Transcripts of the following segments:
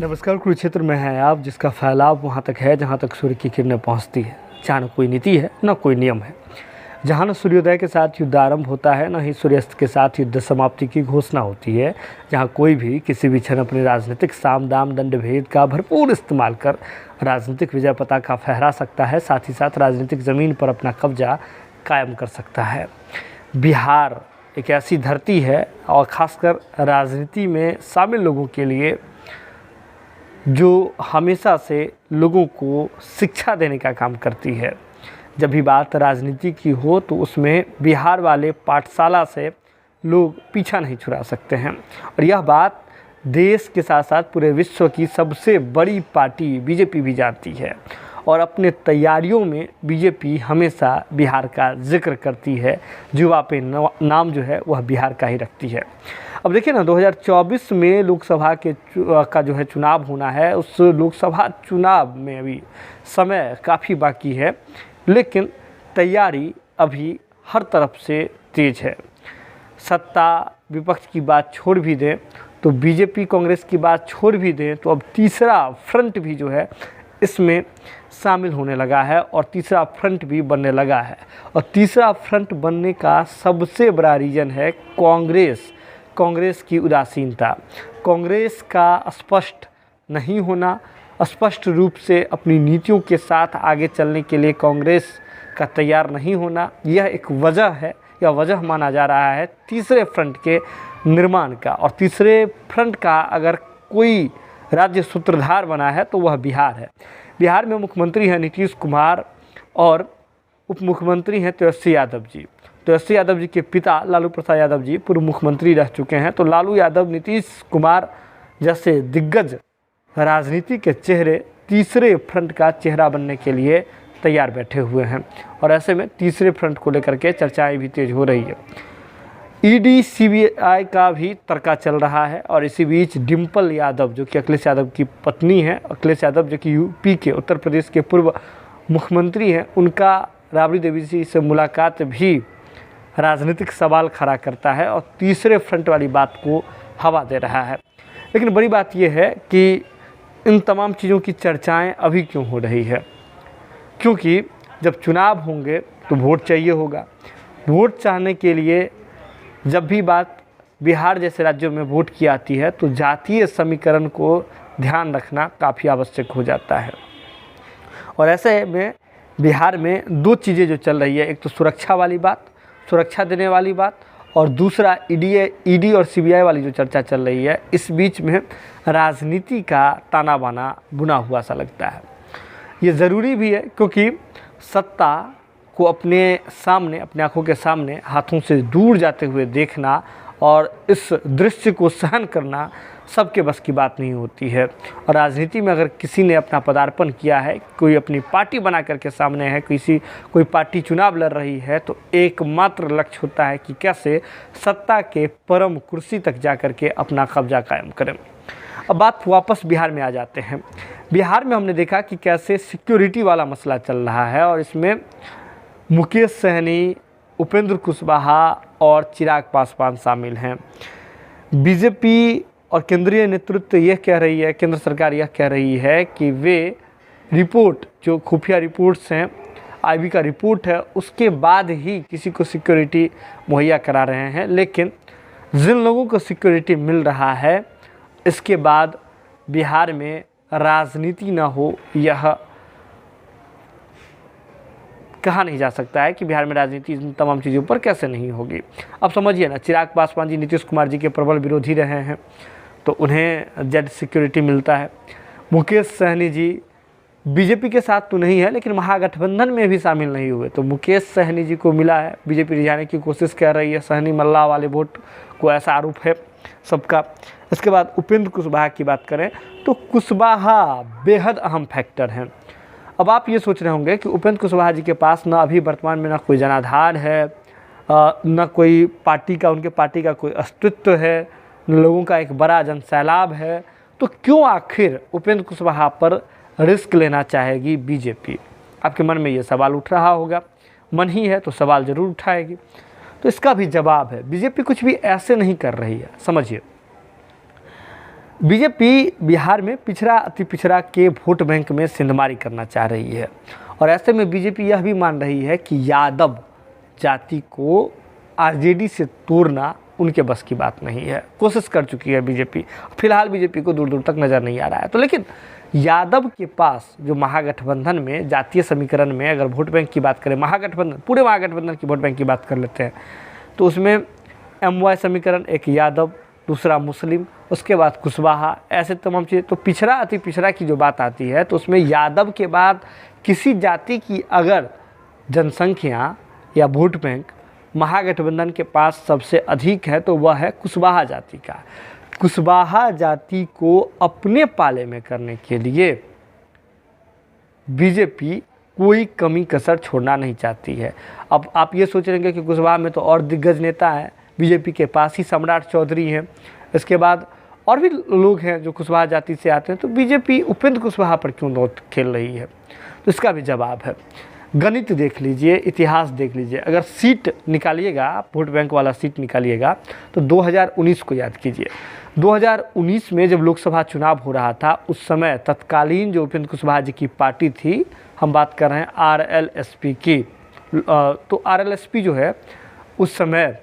नमस्कार। कुरुक्षेत्र में हैं आप, जिसका फैलाव वहाँ तक है जहाँ तक सूर्य की किरणें पहुँचती है। जहाँ न कोई नीति है न कोई नियम है, जहाँ न सूर्योदय के साथ युद्ध आरंभ होता है न ही सूर्यास्त के साथ युद्ध समाप्ति की घोषणा होती है। जहाँ कोई भी किसी भी क्षण अपने राजनीतिक साम दाम दंड भेद का भरपूर इस्तेमाल कर राजनीतिक विजय पताका फहरा सकता है, साथ ही साथ राजनीतिक ज़मीन पर अपना कब्जा कायम कर सकता है। बिहार एक ऐसी धरती है और ख़ासकर राजनीति में शामिल लोगों के लिए जो हमेशा से लोगों को शिक्षा देने का काम करती है। जब भी बात राजनीति की हो तो उसमें बिहार वाले पाठशाला से लोग पीछा नहीं छुड़ा सकते हैं। और यह बात देश के साथ साथ पूरे विश्व की सबसे बड़ी पार्टी बीजेपी भी जानती है और अपने तैयारियों में बीजेपी हमेशा बिहार का जिक्र करती है। जुवा पे नाम जो है वह बिहार का ही रखती है। अब देखिए ना, 2024 में लोकसभा का जो है चुनाव होना है। उस लोकसभा चुनाव में अभी समय काफ़ी बाकी है, लेकिन तैयारी अभी हर तरफ से तेज़ है। सत्ता विपक्ष की बात छोड़ भी दें तो बीजेपी कांग्रेस की बात छोड़ भी दें तो अब तीसरा फ्रंट भी जो है इसमें शामिल होने लगा है और तीसरा फ्रंट भी बनने लगा है। और तीसरा फ्रंट बनने का सबसे बड़ा रीज़न है कांग्रेस की उदासीनता, कांग्रेस का स्पष्ट नहीं होना, स्पष्ट रूप से अपनी नीतियों के साथ आगे चलने के लिए कांग्रेस का तैयार नहीं होना। यह एक वजह है, यह वजह माना जा रहा है तीसरे फ्रंट के निर्माण का। और तीसरे फ्रंट का अगर कोई राज्य सूत्रधार बना है तो वह बिहार है। बिहार में मुख्यमंत्री हैं नीतीश कुमार और उप मुख्यमंत्री हैं तेजस्वी यादव जी। तेजस्वी यादव जी के पिता लालू प्रसाद यादव जी पूर्व मुख्यमंत्री रह चुके हैं। तो लालू यादव, नीतीश कुमार जैसे दिग्गज राजनीति के चेहरे तीसरे फ्रंट का चेहरा बनने के लिए तैयार बैठे हुए हैं। और ऐसे में तीसरे फ्रंट को लेकर के चर्चाएं भी तेज हो रही है। ईडी सीबीआई का भी तर्का चल रहा है। और इसी बीच डिम्पल यादव जो कि अखिलेश यादव की पत्नी है, अखिलेश यादव जो कि यूपी के उत्तर प्रदेश के पूर्व मुख्यमंत्री हैं, उनका राबड़ी देवी जी से मुलाकात भी राजनीतिक सवाल खड़ा करता है और तीसरे फ्रंट वाली बात को हवा दे रहा है। लेकिन बड़ी बात यह है कि इन तमाम चीज़ों की चर्चाएं अभी क्यों हो रही है, क्योंकि जब चुनाव होंगे तो वोट चाहिए होगा। वोट चाहने के लिए जब भी बात बिहार जैसे राज्यों में वोट की आती है तो जातीय समीकरण को ध्यान रखना काफ़ी आवश्यक हो जाता है। और ऐसे में बिहार में दो चीज़ें जो चल रही है, एक तो सुरक्षा वाली बात, सुरक्षा देने वाली बात, और दूसरा ईडी और सीबीआई वाली जो चर्चा चल रही है। इस बीच में राजनीति का ताना बाना बुना हुआ सा लगता है। ये ज़रूरी भी है क्योंकि सत्ता को अपने सामने, अपने आंखों के सामने हाथों से दूर जाते हुए देखना और इस दृश्य को सहन करना सबके बस की बात नहीं होती है। और राजनीति में अगर किसी ने अपना पदार्पण किया है, कोई अपनी पार्टी बना करके सामने है, कोई पार्टी चुनाव लड़ रही है, तो एकमात्र लक्ष्य होता है कि कैसे सत्ता के परम कुर्सी तक जा कर के अपना कब्जा कायम करें। अब बात वापस बिहार में आ जाते हैं। बिहार में हमने देखा कि कैसे सिक्योरिटी वाला मसला चल रहा है और इसमें मुकेश सहनी, उपेंद्र कुशवाहा और चिराग पासवान शामिल हैं। बीजेपी और केंद्रीय नेतृत्व यह कह रही है, केंद्र सरकार यह कह रही है कि वे रिपोर्ट, जो खुफिया रिपोर्ट्स हैं, आईबी का रिपोर्ट है, उसके बाद ही किसी को सिक्योरिटी मुहैया करा रहे हैं। लेकिन जिन लोगों को सिक्योरिटी मिल रहा है, इसके बाद बिहार में राजनीति ना हो, यह कहा नहीं जा सकता है कि बिहार में राजनीति इन तमाम चीज़ों पर कैसे नहीं होगी। अब समझिए ना, चिराग पासवान जी नीतीश कुमार जी के प्रबल विरोधी रहे हैं तो उन्हें जेड सिक्योरिटी मिलता है। मुकेश सहनी जी बीजेपी के साथ तो नहीं है लेकिन महागठबंधन में भी शामिल नहीं हुए, तो मुकेश सहनी जी को मिला है। बीजेपी रिझाने की कोशिश कर रही है सहनी मल्ला वाले वोट को, ऐसा आरोप है सबका। इसके बाद उपेंद्र कुशवाहा की बात करें तो कुशवाहा बेहद अहम फैक्टर हैं। अब आप ये सोच रहे होंगे कि उपेंद्र कुशवाहा जी के पास ना अभी वर्तमान में ना कोई जनाधार है, ना कोई पार्टी का, उनके पार्टी का कोई अस्तित्व है, लोगों का एक बड़ा जनसैलाब है, तो क्यों आखिर उपेंद्र कुशवाहा पर रिस्क लेना चाहेगी बीजेपी? आपके मन में ये सवाल उठ रहा होगा। मन ही है तो सवाल ज़रूर उठाएगी। तो इसका भी जवाब है, बीजेपी कुछ भी ऐसे नहीं कर रही है। समझिए, बीजेपी बिहार में पिछड़ा अति पिछड़ा के वोट बैंक में सिंधमारी करना चाह रही है और ऐसे में बीजेपी यह भी मान रही है कि यादव जाति को आरजेडी से तोड़ना उनके बस की बात नहीं है। कोशिश कर चुकी है बीजेपी, फिलहाल बीजेपी को दूर दूर तक नज़र नहीं आ रहा है। तो लेकिन यादव के पास जो महागठबंधन में जातीय समीकरण में अगर वोट बैंक की बात करें, महागठबंधन पूरे महागठबंधन की वोट बैंक की बात कर लेते हैं, तो उसमें MY समीकरण, एक यादव, दूसरा मुस्लिम, उसके बाद कुशवाहा, ऐसे तमाम चीज़ें। तो पिछड़ा अति पिछड़ा की जो बात आती है तो उसमें यादव के बाद किसी जाति की अगर जनसंख्या या वोट बैंक महागठबंधन के पास सबसे अधिक है तो वह है कुशवाहा जाति का। कुशवाहा जाति को अपने पाले में करने के लिए बीजेपी कोई कमी कसर छोड़ना नहीं चाहती है। अब आप ये सोच रहे हैं कि कुशवाहा में तो और दिग्गज नेता हैं, बीजेपी के पास ही सम्राट चौधरी हैं, इसके बाद और भी लोग हैं जो कुशवाहा जाति से आते हैं, तो बीजेपी उपेंद्र कुशवाहा पर क्यों नोट खेल रही है? तो इसका भी जवाब है। गणित देख लीजिए, इतिहास देख लीजिए, अगर सीट निकालिएगा, वोट बैंक वाला सीट निकालिएगा तो 2019 को याद कीजिए। 2019 में जब लोकसभा चुनाव हो रहा था उस समय तत्कालीन जो उपेंद्र कुशवाहा जी की पार्टी थी, हम बात कर रहे हैं RLSP की, तो RLSP जो है उस समय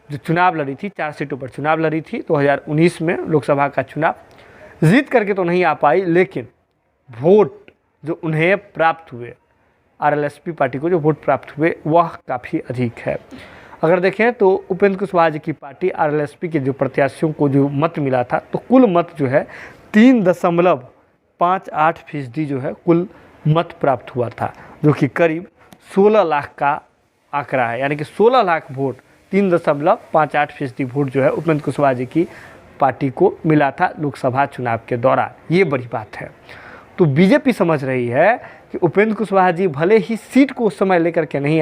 जो चुनाव लड़ी थी, 4 सीटों पर चुनाव लड़ी थी 2019 में लोकसभा का चुनाव, जीत करके तो नहीं आ पाई, लेकिन वोट जो उन्हें प्राप्त हुए, RLSP पार्टी को जो वोट प्राप्त हुए वह काफ़ी अधिक है। अगर देखें तो उपेंद्र कुशवाहा जी की पार्टी RLSP के जो प्रत्याशियों को जो मत मिला था, तो कुल मत जो है 3.58% जो है कुल मत प्राप्त हुआ था, जो कि करीब 16 लाख का आंकड़ा है। यानी कि 16 लाख वोट, 3.58% वोट जो है उपेंद्र कुशवाहा जी की पार्टी को मिला था लोकसभा चुनाव के दौरान। ये बड़ी बात है। तो बीजेपी समझ रही है कि उपेंद्र कुशवाहा जी भले ही सीट को उस समय लेकर के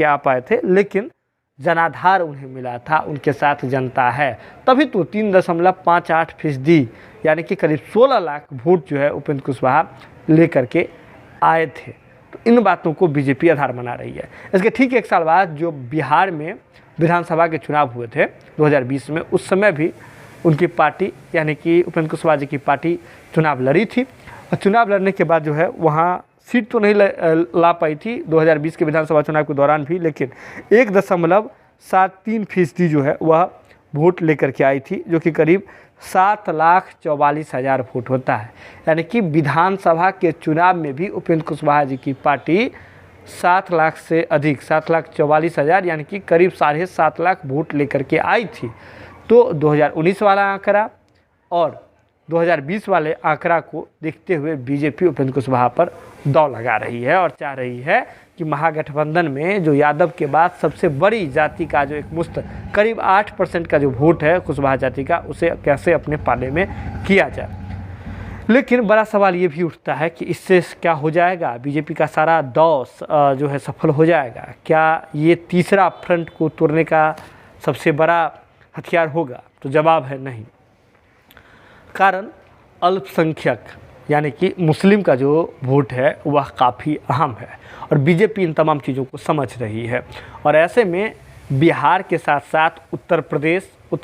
आ पाए थे, लेकिन जनाधार उन्हें मिला था, उनके साथ जनता है, तभी तो 3.58% यानी कि करीब 16 लाख वोट जो है उपेंद्र कुशवाहा लेकर के आए थे। तो इन बातों को बीजेपी आधार बना रही है। इसके ठीक 1 साल बाद जो बिहार में विधानसभा के चुनाव हुए थे 2020 में, उस समय भी उनकी पार्टी यानी कि उपेंद्र कुशवाहा जी की पार्टी चुनाव लड़ी थी और चुनाव लड़ने के बाद जो है वहाँ सीट तो नहीं ला पाई थी 2020 के विधानसभा चुनाव के दौरान भी, लेकिन 1.73% जो है वह वोट लेकर के आई थी, जो कि करीब 7,44,000 वोट होता है। यानी कि विधानसभा के चुनाव में भी उपेंद्र कुशवाहा जी की पार्टी 7 लाख से अधिक, 7,44,000 यानी कि करीब 7.5 लाख वोट लेकर के आई थी। तो 2019 वाला आंकड़ा और 2020 वाले आंकड़ा को देखते हुए बीजेपी उपेंद्र कुशवाहा पर दांव लगा रही है और चाह रही है कि महागठबंधन में जो यादव के बाद सबसे बड़ी जाति का जो एक मुश्त करीब 8% का जो वोट है कुशवाहा जाति का, उसे कैसे अपने पाले में किया जाए। लेकिन बड़ा सवाल ये भी उठता है कि इससे क्या हो जाएगा? बीजेपी का सारा दौर जो है सफल हो जाएगा? क्या ये तीसरा फ्रंट को तोड़ने का सबसे बड़ा हथियार होगा? तो जवाब है नहीं। कारण अल्पसंख्यक यानी कि मुस्लिम का जो वोट है वह काफ़ी अहम है और बीजेपी इन तमाम चीज़ों को समझ रही है। और ऐसे में बिहार के साथ साथ उत्तर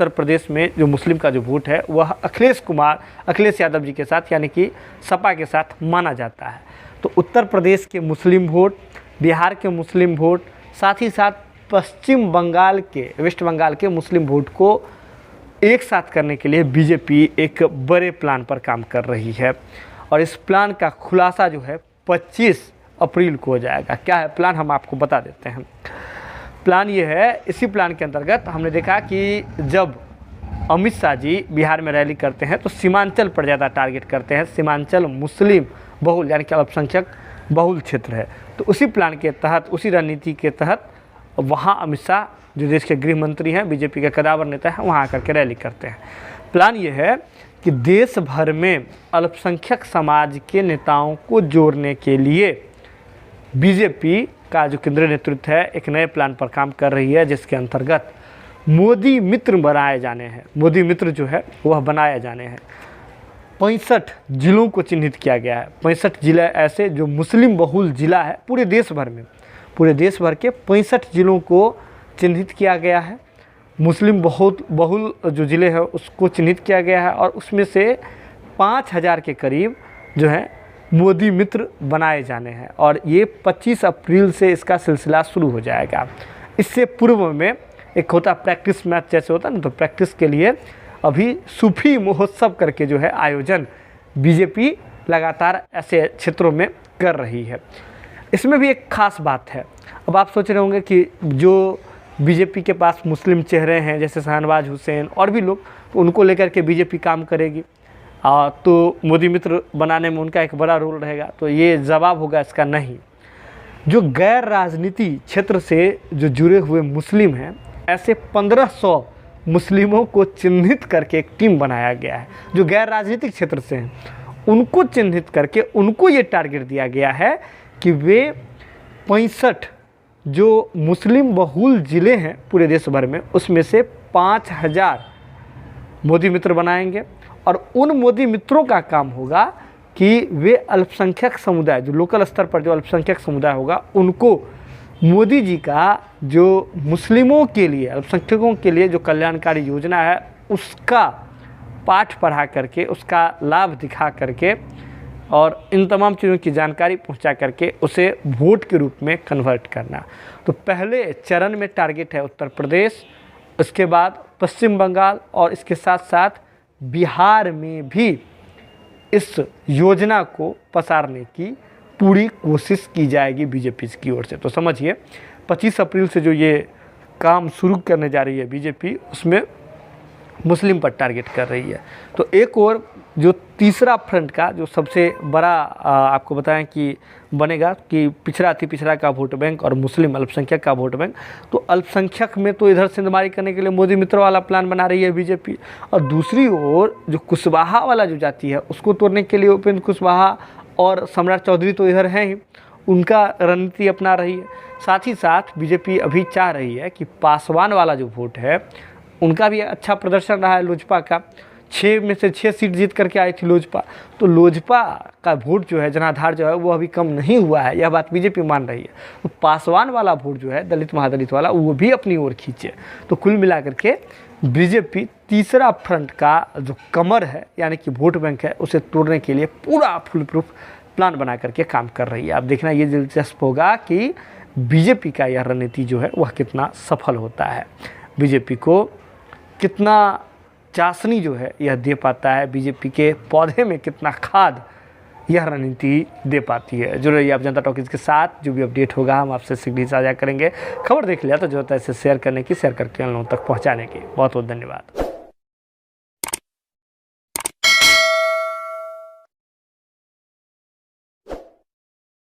प्रदेश में जो मुस्लिम का जो वोट है वह अखिलेश यादव जी के साथ यानी कि सपा के साथ माना जाता है। तो उत्तर प्रदेश के मुस्लिम वोट, बिहार के मुस्लिम वोट, साथ ही साथ वेस्ट बंगाल के मुस्लिम वोट को एक साथ करने के लिए बीजेपी एक बड़े प्लान पर काम कर रही है और इस प्लान का खुलासा जो है 25 अप्रैल को हो जाएगा। क्या है प्लान, हम आपको बता देते हैं। प्लान ये है, इसी प्लान के अंतर्गत हमने देखा कि जब अमित शाह जी बिहार में रैली करते हैं तो सीमांचल पर ज़्यादा टारगेट करते हैं। सीमांचल मुस्लिम बहुल यानी कि अल्पसंख्यक बहुल क्षेत्र है। तो उसी प्लान के तहत, उसी रणनीति के तहत वहाँ अमित शाह जो देश के गृह मंत्री हैं, बीजेपी के कदावर नेता हैं, वहाँ आकर के रैली करते हैं। प्लान ये है कि देश भर में अल्पसंख्यक समाज के नेताओं को जोड़ने के लिए बीजेपी का जो केंद्रीय नेतृत्व है एक नए प्लान पर काम कर रही है, जिसके अंतर्गत मोदी मित्र बनाए जाने हैं। मोदी मित्र जो है वह बनाए जाने हैं। 65 जिलों को चिन्हित किया गया है। 65 जिले ऐसे जो मुस्लिम बहुल जिला है पूरे देश भर के 65 जिलों को चिन्हित किया गया है। मुस्लिम बहुत बहुल जो ज़िले हैं उसको चिन्हित किया गया है और उसमें से 5000 के करीब जो है मोदी मित्र बनाए जाने हैं और ये 25 अप्रैल से इसका सिलसिला शुरू हो जाएगा। इससे पूर्व में एक होता प्रैक्टिस मैच जैसे होता है ना, तो प्रैक्टिस के लिए अभी सूफी महोत्सव करके जो है आयोजन बीजेपी लगातार ऐसे क्षेत्रों में कर रही है। इसमें भी एक ख़ास बात है। अब आप सोच रहे होंगे कि जो बीजेपी के पास मुस्लिम चेहरे हैं जैसे शाहनवाज हुसैन और भी लोग, तो उनको लेकर के बीजेपी काम करेगी तो मोदी मित्र बनाने में उनका एक बड़ा रोल रहेगा। तो ये जवाब होगा इसका नहीं। जो गैर राजनीति क्षेत्र से जो जुड़े हुए मुस्लिम हैं, ऐसे 1500 मुस्लिमों को चिन्हित करके एक टीम बनाया गया है जो गैर राजनीतिक क्षेत्र से हैं, उनको चिन्हित करके उनको ये टारगेट दिया गया है कि वे 65 जो मुस्लिम बहुल ज़िले हैं पूरे देश भर में, उसमें से 5000 मोदी मित्र बनाएंगे और उन मोदी मित्रों का काम होगा कि वे अल्पसंख्यक समुदाय, जो लोकल स्तर पर जो अल्पसंख्यक समुदाय होगा, उनको मोदी जी का जो मुस्लिमों के लिए, अल्पसंख्यकों के लिए जो कल्याणकारी योजना है उसका पाठ पढ़ा करके, उसका लाभ दिखा करके और इन तमाम चीज़ों की जानकारी पहुंचा करके उसे वोट के रूप में कन्वर्ट करना। तो पहले चरण में टारगेट है उत्तर प्रदेश, उसके बाद पश्चिम बंगाल और इसके साथ साथ बिहार में भी इस योजना को पसारने की पूरी कोशिश की जाएगी बीजेपी की ओर से। तो समझिए 25 अप्रैल से जो ये काम शुरू करने जा रही है बीजेपी, उसमें मुस्लिम पर टारगेट कर रही है। तो एक और जो तीसरा फ्रंट का जो सबसे बड़ा आपको बताएं कि बनेगा कि पिछड़ा अति पिछड़ा का वोट बैंक और मुस्लिम अल्पसंख्यक का वोट बैंक। तो अल्पसंख्यक में तो इधर सिंधमारी करने के लिए मोदी मित्र वाला प्लान बना रही है बीजेपी, और दूसरी ओर जो कुशवाहा वाला जो जाति है उसको तोड़ने के लिए उपेंद्र कुशवाहा और सम्राट चौधरी तो इधर हैं ही, उनका रणनीति अपना रही है। साथ ही साथ बीजेपी अभी चाह रही है कि पासवान वाला जो वोट है उनका भी अच्छा प्रदर्शन रहा है लोजपा का, 6 में से 6 सीट जीत करके आई थी लोजपा। तो लोजपा का वोट जो है, जनाधार जो है, वो अभी कम नहीं हुआ है, यह बात बीजेपी मान रही है। तो पासवान वाला वोट जो है, दलित महादलित वाला, वो भी अपनी ओर खींचे। तो कुल मिलाकर के बीजेपी तीसरा फ्रंट का जो कमर है यानी कि वोट बैंक है, उसे तोड़ने के लिए पूरा फुल प्रूफ प्लान बना करके काम कर रही है। अब देखना ये दिलचस्प होगा कि बीजेपी का यह रणनीति जो है वह कितना सफल होता है, बीजेपी को कितना चाशनी जो है यह दे पाता है, बीजेपी के पौधे में कितना खाद यह रणनीति दे पाती है। जुड़ रहिए आप जनता टॉकीज के साथ, जो भी अपडेट होगा हम आपसे शीघ्र ही साझा करेंगे। खबर देख लिया तो जो होता है इसे शेयर करने की, शेयर करके लोगों तक पहुंचाने की। बहुत बहुत धन्यवाद।